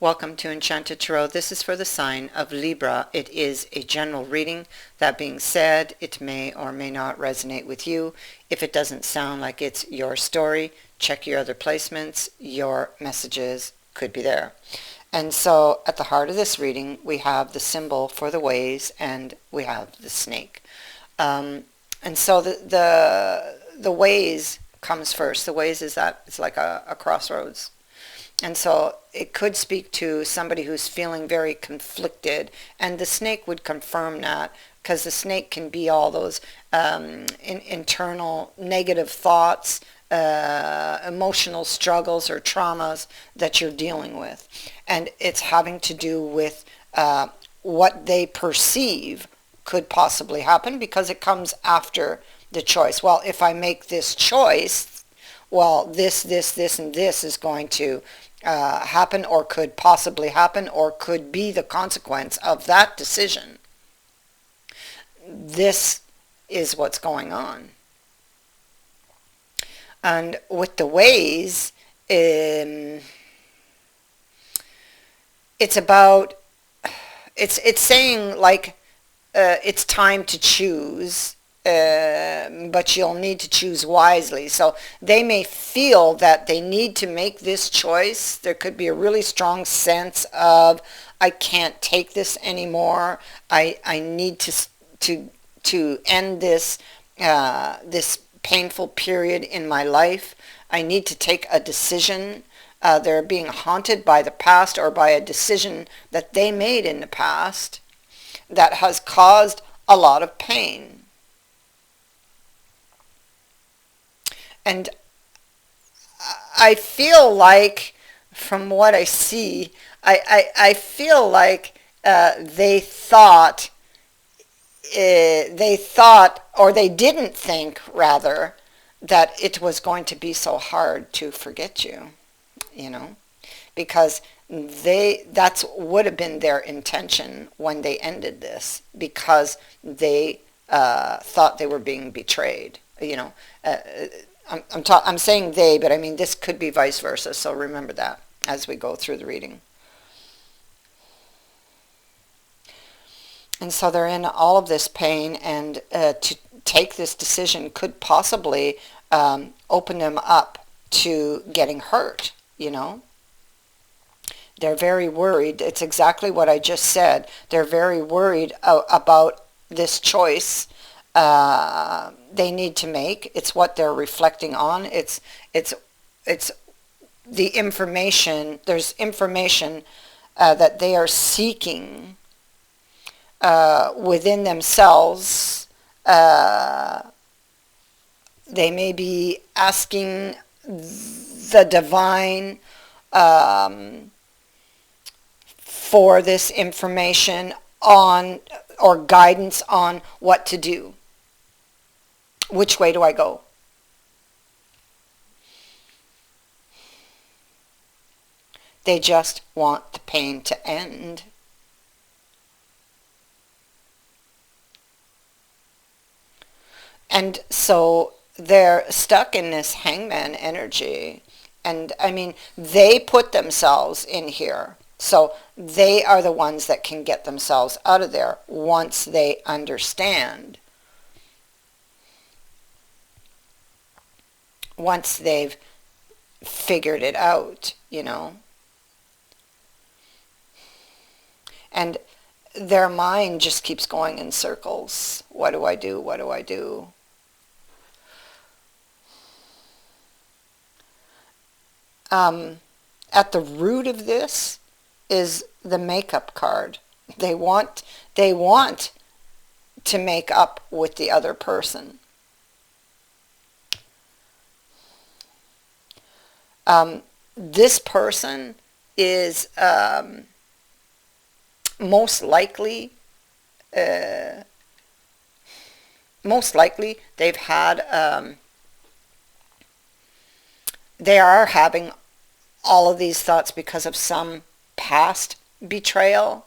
Welcome to Enchanted Tarot. This is for the sign of Libra. It is a general reading. That being said, it may or may not resonate with you. If it doesn't sound like it's your story, check your other placements. Your messages could be there. And so at the heart of this reading, we have the symbol for the ways and we have the snake. And so the ways comes first. The ways is that it's like a crossroads. And so it could speak to somebody who's feeling very conflicted. And the snake would confirm that, because the snake can be all those internal negative thoughts, emotional struggles or traumas that you're dealing with. And it's having to do with what they perceive could possibly happen, because it comes after the choice. Well, if I make this choice, well, this, and this is going to happen, or could possibly happen, or could be the consequence of that decision. This is what's going on. And with the ways, it's about, it's saying like it's time to choose. But you'll need to choose wisely. So they may feel that they need to make this choice. There could be a really strong sense of, I can't take this anymore. I need to end this this painful period in my life. I need to take a decision. They're being haunted by the past, or by a decision that they made in the past that has caused a lot of pain. And I feel like, from what I see, I feel like they thought, or they didn't think, rather, that it was going to be so hard to forget you, because that's would have been their intention when they ended this, because they thought they were being betrayed, I'm saying they, but I mean this could be vice versa, so remember that as we go through the reading. And so they're in all of this pain, and to take this decision could possibly open them up to getting hurt, They're very worried. It's exactly what I just said. They're very worried about this choice they need to make. It's what they're reflecting on. It's the information. There's information that they are seeking within themselves. They may be asking the divine for this information on, or guidance on what to do. Which way do I go? They just want the pain to end. And so they're stuck in this hangman energy. And I mean, they put themselves in here. So they are the ones that can get themselves out of there once they understand. Once they've figured it out, And their mind just keeps going in circles. What do I do? What do I do? At the root of this is the makeup card. They want to make up with the other person. This person is most likely they've had they are having all of these thoughts because of some past betrayal,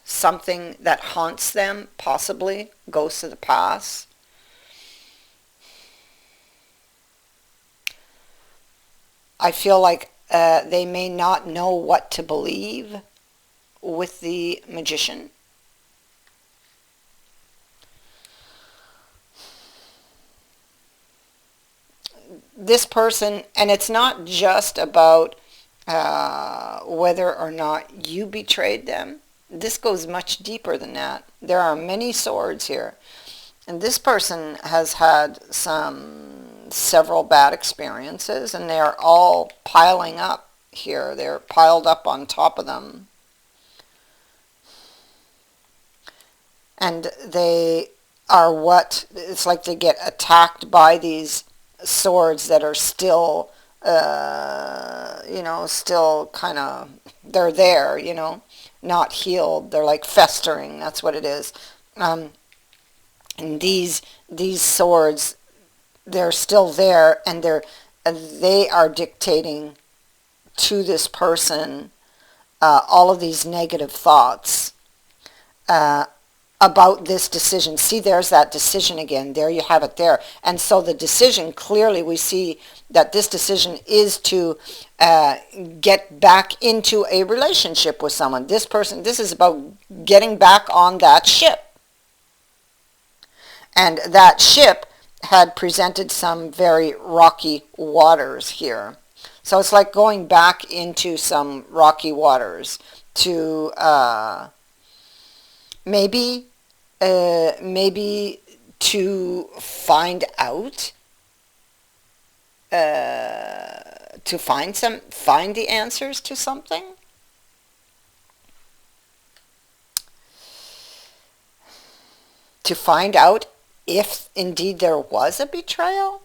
something that haunts them, possibly goes to the past. I feel like they may not know what to believe with the Magician. This person, and it's not just about whether or not you betrayed them. This goes much deeper than that. There are many swords here. And this person has had several bad experiences, and they are all piling up here. They're piled up on top of them. And they are it's like they get attacked by these swords that are still, still kind of, they're there, not healed. They're like festering. That's what it is. And these swords, they're still there, and they are dictating to this person all of these negative thoughts about this decision. See, there's that decision again. There you have it there. And so the decision, clearly we see that this decision is to get back into a relationship with someone. This is about getting back on that ship. And that ship had presented some very rocky waters here. So it's like going back into some rocky waters to maybe to find out, to find the answers to something. To find out if indeed there was a betrayal.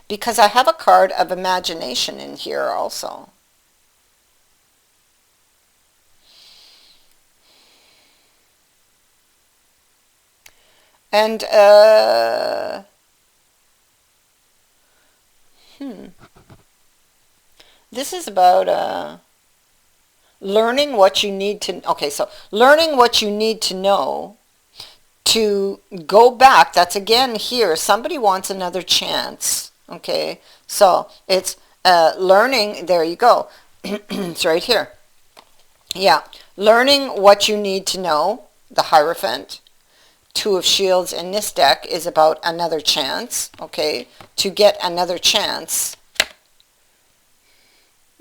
Because I have a card of imagination in here also. And this is about learning what you need to, learning what you need to know to go back. That's again here, somebody wants another chance. Okay, so it's learning, there you go. It's right here. Yeah, learning what you need to know, the Hierophant. Two of Shields in this deck is about another chance, okay, to get another chance.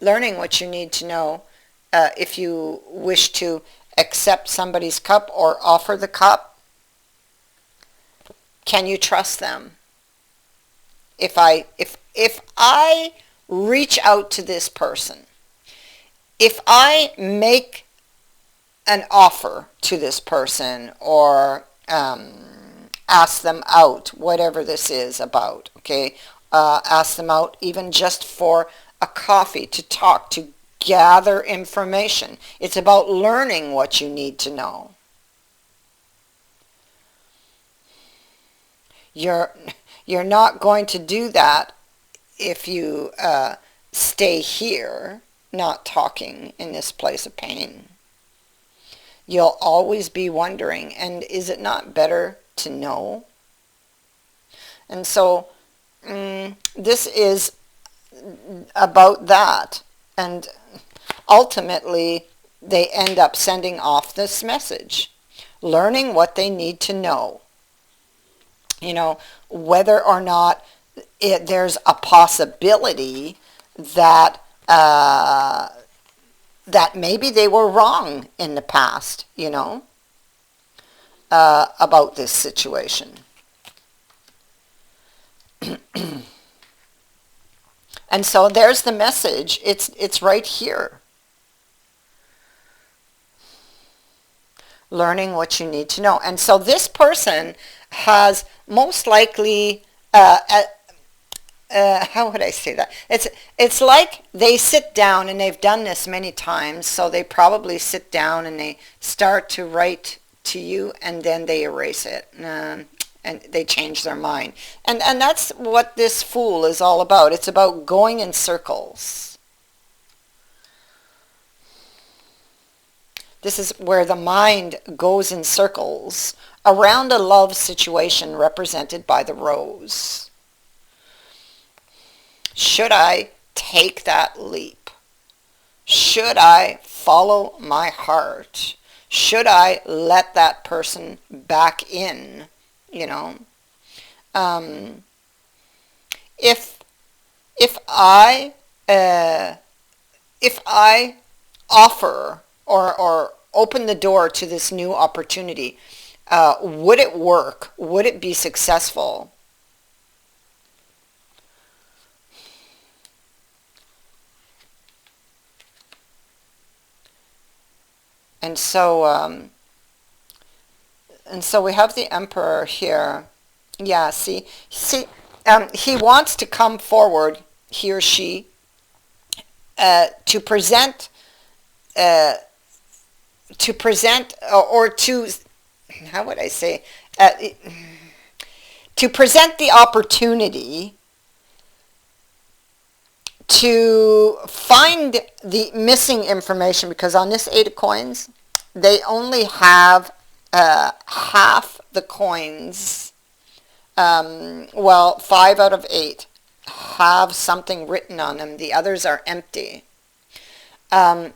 Learning what you need to know if you wish to accept somebody's cup or offer the cup. Can you trust them? If I reach out to this person, if I make an offer to this person or ask them out, whatever this is about, okay, ask them out even just for a coffee, to talk, to gather information. It's about learning what you need to know. You're not going to do that if you stay here, not talking in this place of pain. You'll always be wondering, and is it not better to know? And so this is about that. And ultimately, they end up sending off this message, learning what they need to know. You know, whether or not there's a possibility that that maybe they were wrong in the past, you know, about this situation. And so there's the message. It's right here. Learning what you need to know. And so this person has most likely, how would I say that? It's like they sit down, and they've done this many times, so they probably sit down and they start to write to you, and then they erase it. And they change their mind. And that's what this Fool is all about. It's about going in circles. This is where the mind goes in circles around a love situation represented by the rose. Should I take that leap? Should I follow my heart? Should I let that person back in? You know, um, if if I uh, if I offer or open the door to this new opportunity, would it work? Would it be successful? And so, we have the Emperor here. Yeah, he wants to come forward, he or she, to present, uh, or to, how would I say, to present the opportunity to find the missing information, because on this 8 of coins, they only have half the coins. Well, 5 out of 8 have something written on them. The others are empty. Um,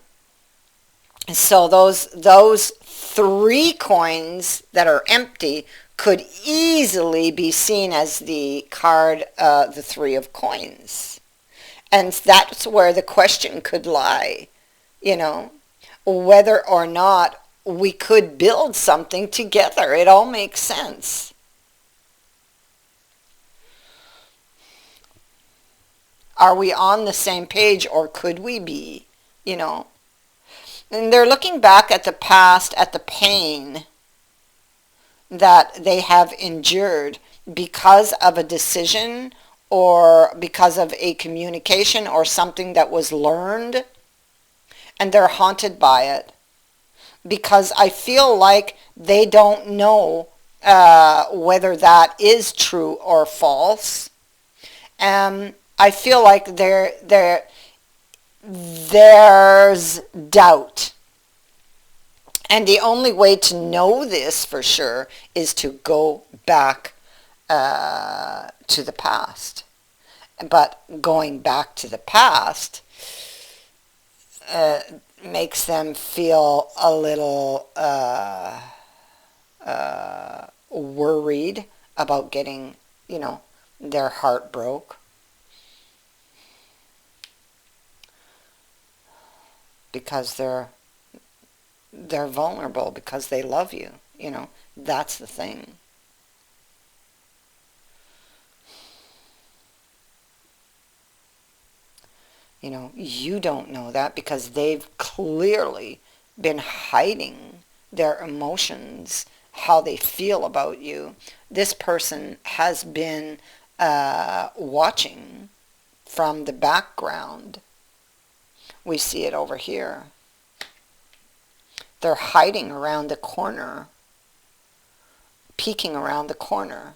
so those 3 coins that are empty could easily be seen as the card, the 3 of coins. And that's where the question could lie, you know, whether or not we could build something together. It all makes sense. Are we on the same page, or could we be, you know? And they're looking back at the past, at the pain that they have endured because of a decision or because of a communication or something that was learned, and they're haunted by it because I feel like they don't know whether that is true or false. I feel like there's doubt. And the only way to know this for sure is to go back to the past. But going back to the past makes them feel a little worried about getting, their heart broke. Because they're vulnerable, because they love you, that's the thing. You don't know that because they've clearly been hiding their emotions, how they feel about you. This person has been watching from the background. We see it over here. They're hiding around the corner, peeking around the corner,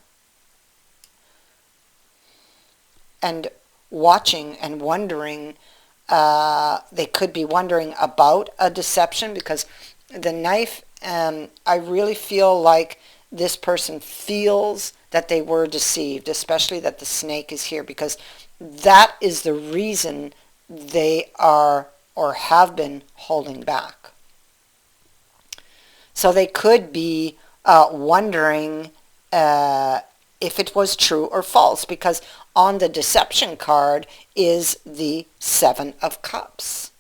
and watching and wondering. They could be wondering about a deception, because the knife, I really feel like this person feels that they were deceived, especially that the snake is here, because that is the reason they are or have been holding back. So they could be wondering if it was true or false, because on the deception card is the 7 of Cups.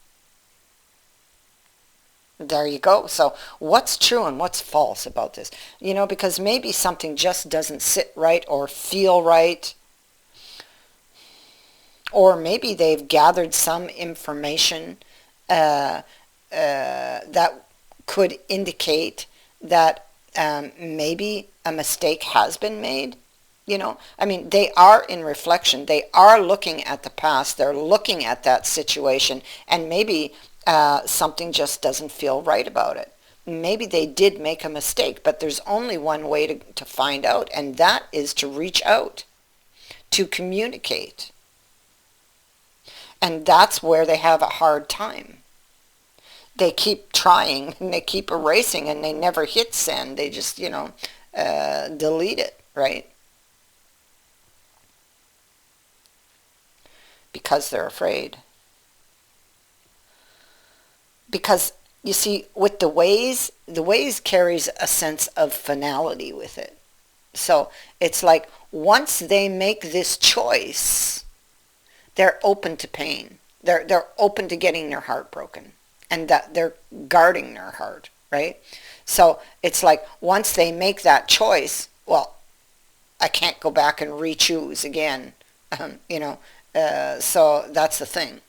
There you go. So what's true and what's false about this? Because maybe something just doesn't sit right or feel right. Or maybe they've gathered some information that could indicate that maybe a mistake has been made. They are in reflection. They are looking at the past. They're looking at that situation, and maybe something just doesn't feel right about it. Maybe they did make a mistake, but there's only one way to find out, and that is to reach out, to communicate. And that's where they have a hard time. They keep trying, and they keep erasing, and they never hit send. They just, delete it, right? because they're afraid. Because, you see, with the ways carries a sense of finality with it. So it's like once they make this choice, they're open to pain. They're open to getting their heart broken, and that they're guarding their heart, right? So it's like once they make that choice, well, I can't go back and re-choose again, you know. So that's the thing.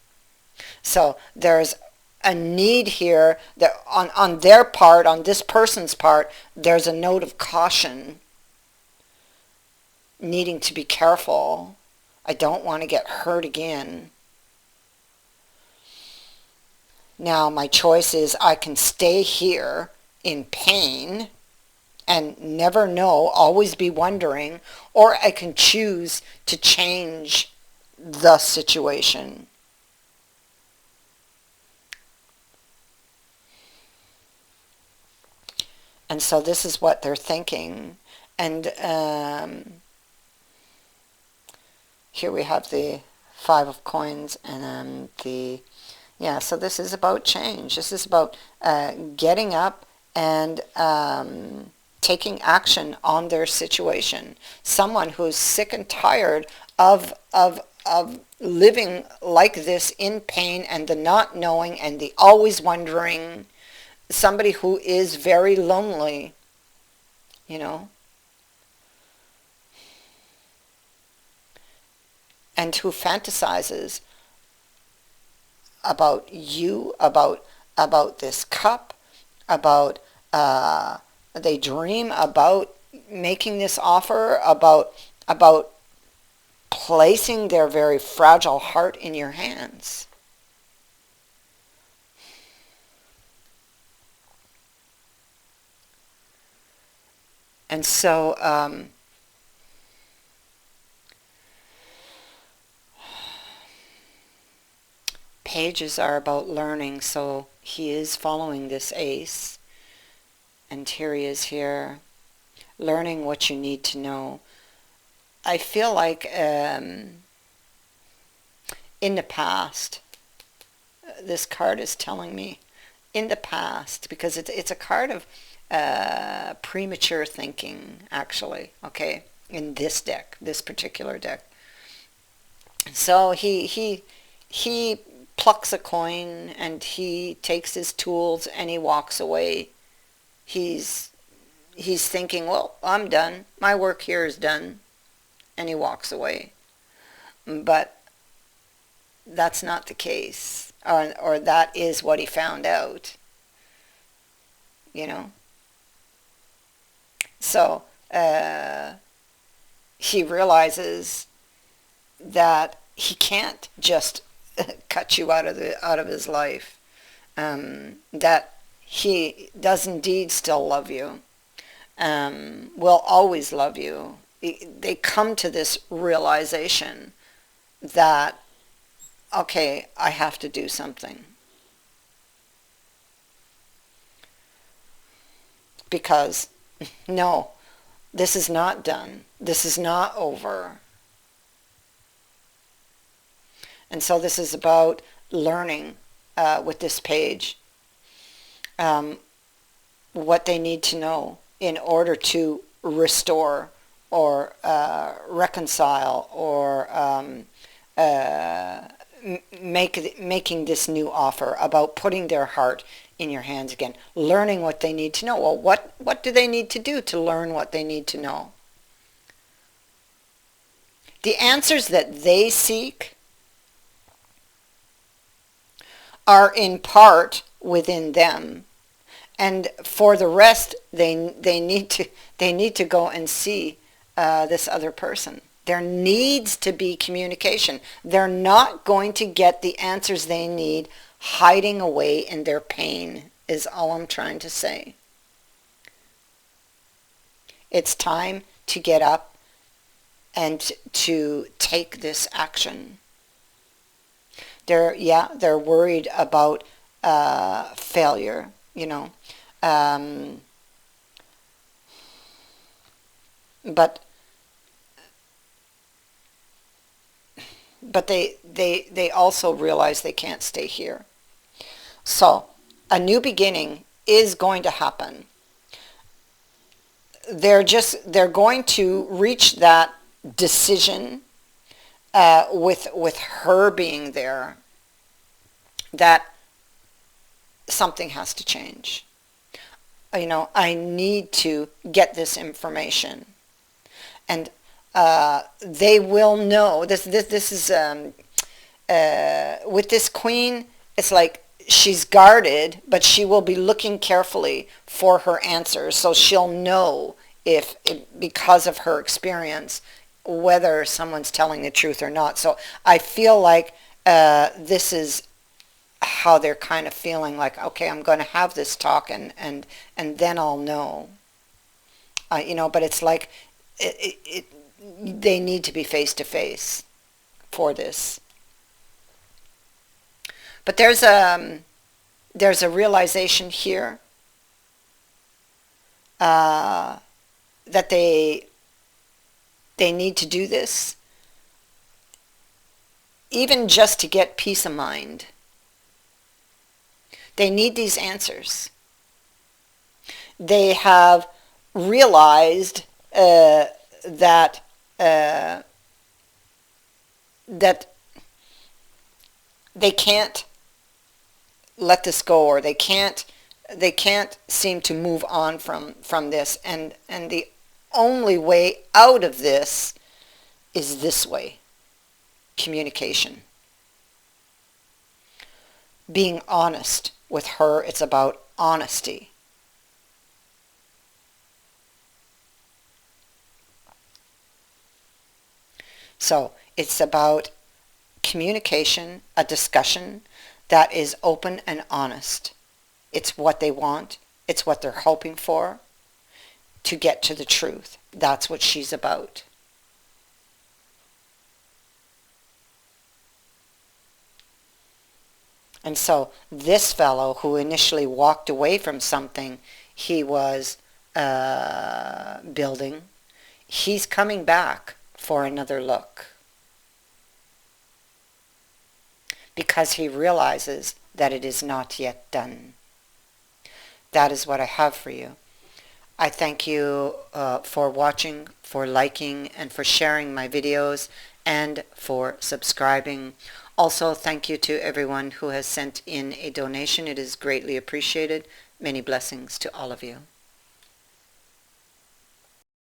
So there's a need here that on their part, on this person's part, there's a note of caution, needing to be careful. I don't want to get hurt again. Now my choice is I can stay here in pain and never know, always be wondering, or I can choose to change the situation. And so this is what they're thinking. And here we have the Five of Coins and yeah, so this is about change. This is about getting up and taking action on their situation. Someone who's sick and tired of living like this in pain and the not knowing and the always wondering. Somebody who is very lonely, you know, and who fantasizes about you, about this cup, about they dream about making this offer, about placing their very fragile heart in your hands. And so pages are about learning, so he is following this ace, and here he is here, learning what you need to know. I feel like in the past, this card is telling me, in the past, because it's a card of premature thinking, actually, okay, in this deck, this particular deck. So he plucks a coin and he takes his tools and he walks away. He's thinking, well, I'm done. My work here is done. And he walks away. But that's not the case. Or that is what he found out. You know? So he realizes that he can't just cut you out of his life. That he does indeed still love you. Will always love you. They come to this realization that, okay, I have to do something. Because, no, this is not done. This is not over. And so this is about learning with this page what they need to know in order to restore or reconcile or making this new offer, about putting their heart in your hands again, learning what they need to know. Well, what do they need to do to learn what they need to know? The answers that they seek are in part within them, and for the rest, they need to go and see this other person. There needs to be communication. They're not going to get the answers they need hiding away in their pain, is all I'm trying to say. It's time to get up and to take this action. They're worried about failure, you know. But but they also realize they can't stay here. So a new beginning is going to happen. They're going to reach that decision with her being there, that something has to change. I need to get this information, and they will know. This is with this queen. It's like she's guarded, but she will be looking carefully for her answers, so she'll know if because of her experience, whether someone's telling the truth or not. So I feel like this is how they're kind of feeling, like, okay, I'm going to have this talk, and then I'll know. But it's like they need to be face to face for this. But there's a realization here that they need to do this, even just to get peace of mind. They need these answers. They have realized that they can't let this go, or they can't seem to move on from this, and the only way out of this is this way: communication. Being honest with her. It's about honesty. So it's about communication, a discussion that is open and honest. It's what they want. It's what they're hoping for, to get to the truth. That's what she's about. And so this fellow who initially walked away from something he was building, he's coming back for another look, because he realizes that it is not yet done. That is what I have for you. I thank you for watching, for liking, and for sharing my videos, and for subscribing. Also, thank you to everyone who has sent in a donation. It is greatly appreciated. Many blessings to all of you.